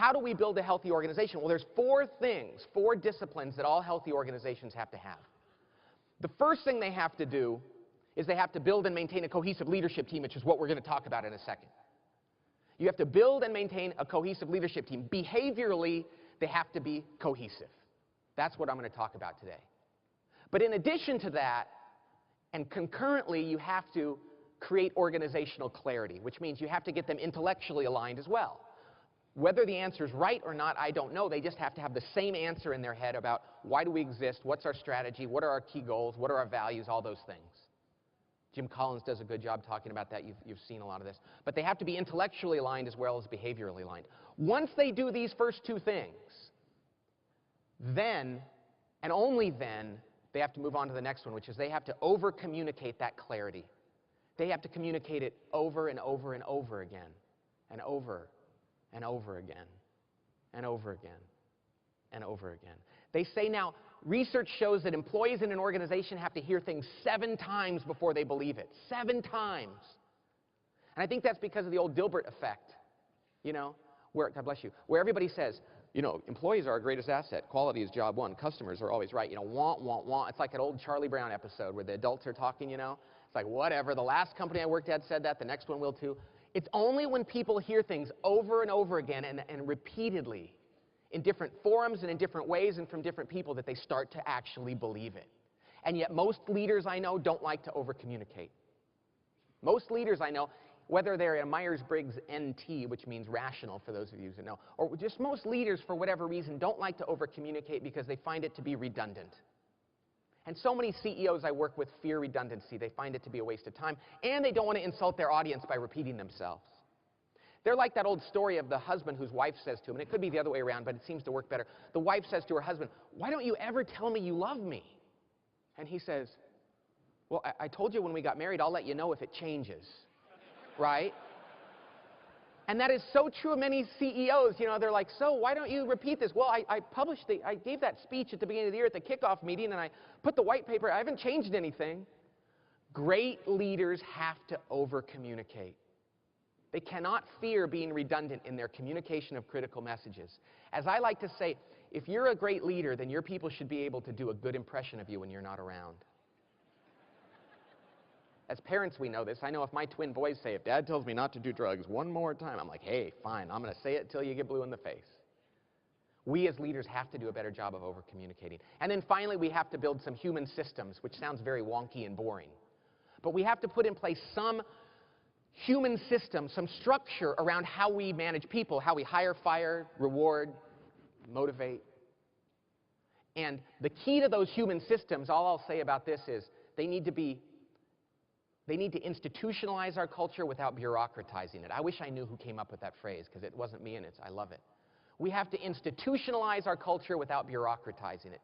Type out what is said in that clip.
how do we build a healthy organization? Well, there's four things, four disciplines that all healthy organizations have to have. The first thing they have to do is they have to build and maintain a cohesive leadership team, which is what we're going to talk about in a second. You have to build and maintain a cohesive leadership team. Behaviorally, they have to be cohesive. That's what I'm going to talk about today. But in addition to that, and concurrently, you have to create organizational clarity, which means you have to get them intellectually aligned as well. Whether the answer is right or not, I don't know. They just have to have the same answer in their head about why do we exist, what's our strategy, what are our key goals, what are our values, all those things. Jim Collins does a good job talking about that. You've seen a lot of this. But they have to be intellectually aligned as well as behaviorally aligned. Once they do these first two things, then, and only then, they have to move on to the next one, which is they have to over-communicate that clarity. They have to communicate it over and over and over again, and over and over again, and over again, and over again. They say now, research shows that employees in an organization have to hear things 7 times before they believe it. 7 times. And I think that's because of the old Dilbert effect, you know, where, God bless you, where everybody says, you know, employees are our greatest asset. Quality is job one. Customers are always right. You know, want, want, want. It's like an old Charlie Brown episode where the adults are talking, you know. It's like, whatever. The last company I worked at said that. The next one will too. It's only when people hear things over and over again and repeatedly in different forums and in different ways and from different people that they start to actually believe it. And yet most leaders I know don't like to over-communicate. Most leaders I know, whether they're a Myers-Briggs NT, which means rational for those of you who know, or just most leaders for whatever reason don't like to over-communicate because they find it to be redundant. And so many CEOs I work with fear redundancy. They find it to be a waste of time, and they don't want to insult their audience by repeating themselves. They're like that old story of the husband whose wife says to him, and it could be the other way around, but it seems to work better. The wife says to her husband, "Why don't you ever tell me you love me?" And he says, "Well, I told you when we got married, I'll let you know if it changes." Right? And that is so true of many CEOs. You know, they're like, "So why don't you repeat this?" Well, I gave that speech at the beginning of the year at the kickoff meeting, and I put the white paper. I haven't changed anything. Great leaders have to over-communicate. They cannot fear being redundant in their communication of critical messages. As I like to say, if you're a great leader, then your people should be able to do a good impression of you when you're not around. As parents, we know this. I know if my twin boys say, if Dad tells me not to do drugs one more time, I'm like, hey, fine, I'm going to say it till you get blue in the face. We as leaders have to do a better job of over-communicating. And then finally, we have to build some human systems, which sounds very wonky and boring. But we have to put in place some human system, some structure around how we manage people, how we hire, fire, reward, motivate. And the key to those human systems, all I'll say about this is they need to institutionalize our culture without bureaucratizing it. I wish I knew who came up with that phrase, because it wasn't me, and I love it. We have to institutionalize our culture without bureaucratizing it.